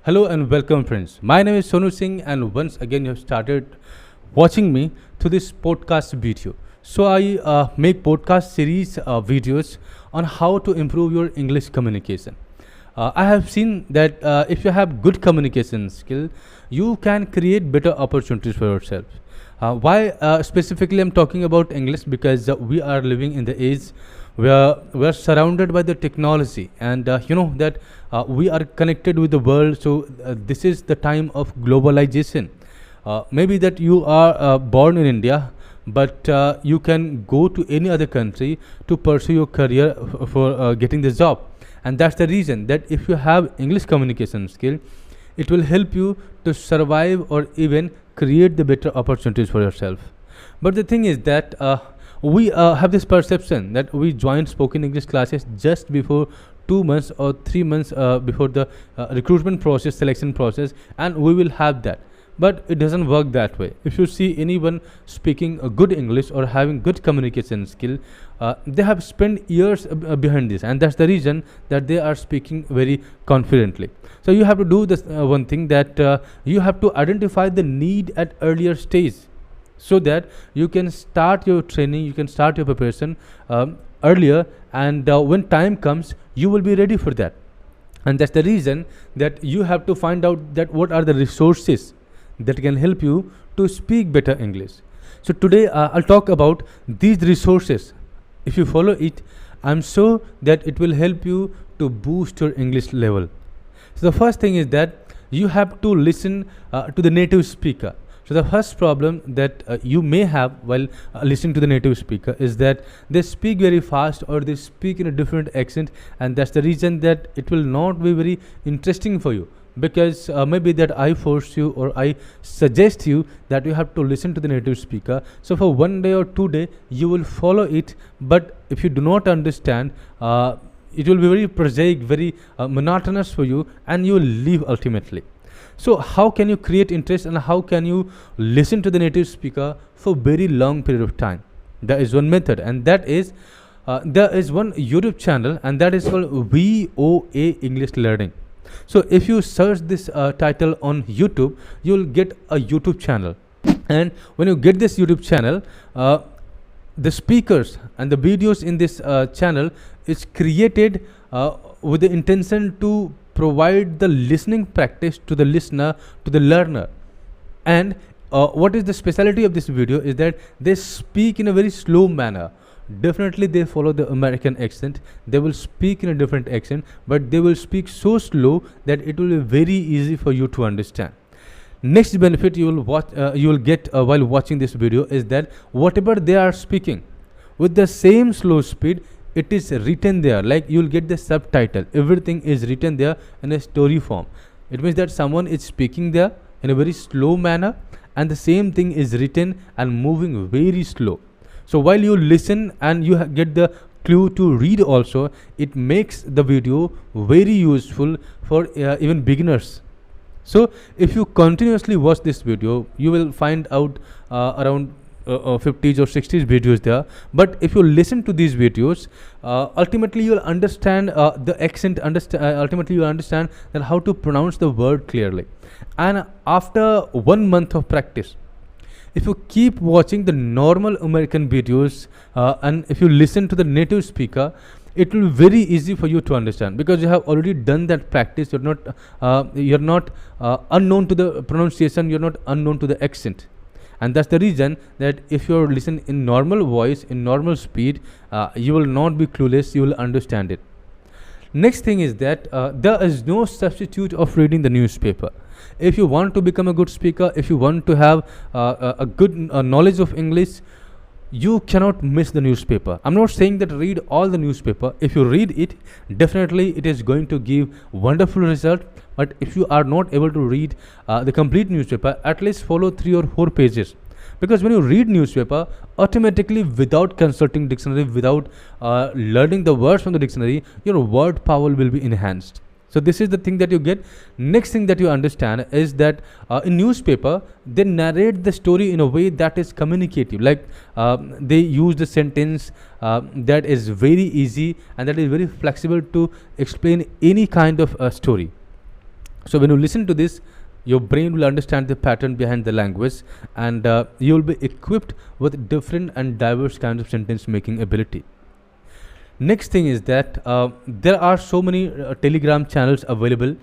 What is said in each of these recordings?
Hello and welcome, friends. My name is Sonu Singh, and once again, you have started watching me to this podcast video. So, I make podcast series videos on how to improve your English communication. I have seen that if you have good communication skill, you can create better opportunities for yourself. Why specifically I'm talking about English? Because we are living in the age where we are surrounded by the technology, and you know that we are connected with the world. So this is the time of globalization. Maybe that you are born in India, but you can go to any other country to pursue your career for getting the job. And that's the reason that if you have English communication skill, it will help you to survive or even create the better opportunities for yourself. But the thing is that we have this perception that we join spoken English classes just before 2 months or 3 months before the recruitment process, selection process, and we will have that. But it doesn't work that way. If you see anyone speaking a good English or having good communication skill, they have spent years behind this, and that's the reason that they are speaking very confidently. So you have to do this one thing, that you have to identify the need at earlier stage, so that you can start your training, you can start your preparation earlier, and when time comes, you will be ready for that. And that's the reason that you have to find out that what are the resources that can help you to speak better English. So today I'll talk about these resources. If you follow it, I'm sure that it will help you to boost your English level. So the first thing is that you have to listen to the native speaker. So the first problem that you may have while listening to the native speaker is that they speak very fast, or they speak in a different accent, and that's the reason that it will not be very interesting for you. Because maybe that I force you, or I suggest you that you have to listen to the native speaker. So for 1 day or 2 days, you will follow it. But if you do not understand, it will be very prosaic, very monotonous for you, and you will leave ultimately. So how can you create interest, and how can you listen to the native speaker for very long period of time? There is one method, and that is there is one YouTube channel, and that is called VOA English Learning. So if you search this title on YouTube, you will get a YouTube channel. And when you get this YouTube channel, the speakers and the videos in this channel is created with the intention to provide the listening practice to the listener, to the learner. And what is the specialty of this video is that they speak in a very slow manner. Definitely they follow the American accent. They will speak in a different accent, but they will speak so slow that it will be very easy for you to understand. Next benefit you will get while watching this video is that whatever they are speaking with the same slow speed, it is written there. Like, you will get the subtitle. Everything is written there in a story form. It means that someone is speaking there in a very slow manner, and the same thing is written and moving very slow. So while you listen and you get the clue to read also, it makes the video very useful for even beginners. So if you continuously watch this video, you will find out around 50s or 60s videos there. But if you listen to these videos, ultimately you will understand the accent, ultimately you will understand that how to pronounce the word clearly. And after 1 month of practice, if you keep watching the normal American videos and if you listen to the native speaker, it will be very easy for you to understand, because you have already done that practice. You're not unknown to the pronunciation, you're not unknown to the accent. And that's the reason that if you listen in normal voice, in normal speed, you will not be clueless, you will understand it. Next thing is that there is no substitute of reading the newspaper. If you want to become a good speaker, if you want to have a good knowledge of English, you cannot miss the newspaper. I'm not saying that read all the newspaper. If you read it, definitely it is going to give wonderful result. But if you are not able to read the complete newspaper, at least follow 3 or 4 pages. Because when you read newspaper, automatically without consulting dictionary, without learning the words from the dictionary, your word power will be enhanced. So this is the thing that you get. Next thing that you understand is that in newspaper, they narrate the story in a way that is communicative. Like they use the sentence that is very easy and that is very flexible to explain any kind of story. So when you listen to this, your brain will understand the pattern behind the language, and you will be equipped with different and diverse kinds of sentence making ability. Next thing is that there are so many Telegram channels available.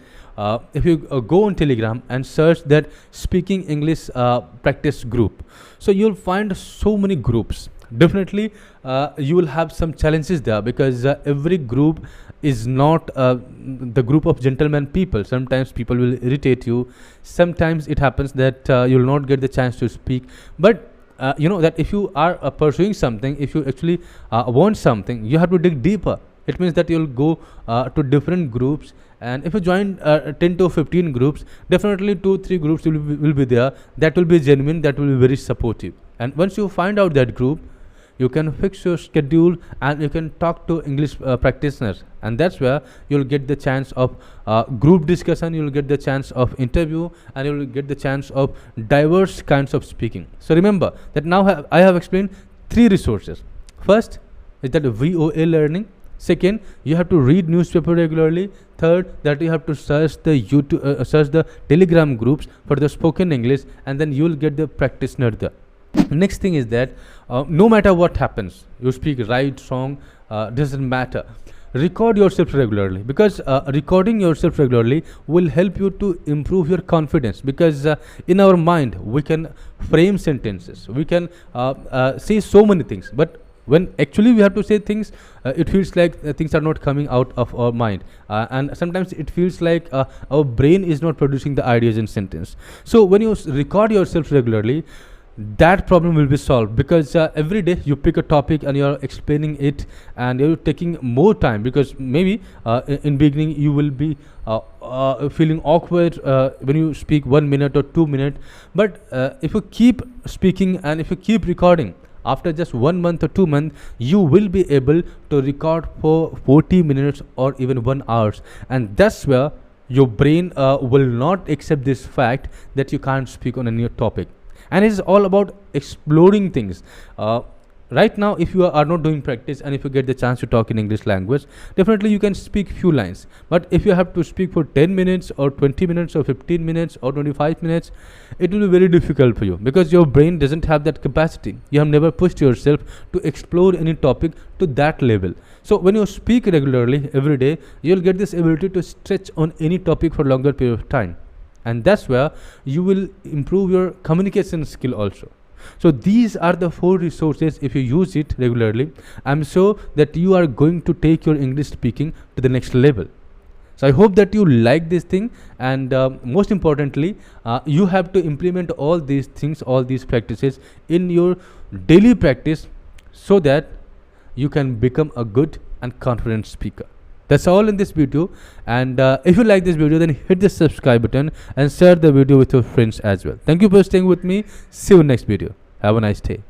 If you go on Telegram and search that speaking English practice group, so you'll find so many groups. Definitely you will have some challenges there, because every group is not the group of gentleman people. Sometimes people will irritate you. Sometimes it happens that you'll not get the chance to speak. But you know that if you are pursuing something, if you actually want something, you have to dig deeper. It means that you'll go to different groups, and if you join 10 to 15 groups, definitely 2-3 groups will be there that will be genuine, that will be very supportive. And once you find out that group, you can fix your schedule and you can talk to English practitioners, and that's where you'll get the chance of group discussion, you'll get the chance of interview, and you'll get the chance of diverse kinds of speaking. So remember that now I have explained 3 resources. First is that VOA learning. Second, you have to read newspaper regularly. Third, that you have to search the YouTube, search the Telegram groups for the spoken English, and then you will get the practitioner there. Next thing is that no matter what happens, you speak right, wrong, doesn't matter. Record yourself regularly, because recording yourself regularly will help you to improve your confidence, because in our mind we can frame sentences, we can say so many things, but when actually we have to say things, it feels like things are not coming out of our mind, and sometimes it feels like our brain is not producing the ideas in sentence. So when you record yourself regularly, that problem will be solved, because every day you pick a topic and you're explaining it, and you're taking more time, because maybe in beginning you will be feeling awkward when you speak 1 minute or 2 minutes, but if you keep speaking and if you keep recording, after just 1 month or 2 months, you will be able to record for 40 minutes or even 1 hour, and that's where your brain will not accept this fact that you can't speak on a new topic. And it is all about exploring things. Right now, if you are not doing practice, and if you get the chance to talk in English language, definitely you can speak few lines. But if you have to speak for 10 minutes or 20 minutes or 15 minutes or 25 minutes, it will be very difficult for you, because your brain doesn't have that capacity. You have never pushed yourself to explore any topic to that level. So when you speak regularly every day, you'll get this ability to stretch on any topic for longer period of time. And that's where you will improve your communication skill also. So these are the 4 resources. If you use it regularly, I'm sure that you are going to take your English speaking to the next level. So I hope that you like this thing, and most importantly, you have to implement all these things, all these practices in your daily practice, so that you can become a good and confident speaker. That's all in this video, and if you like this video, then hit the subscribe button and share the video with your friends as well. Thank you for staying with me. See you in next video. Have a nice day.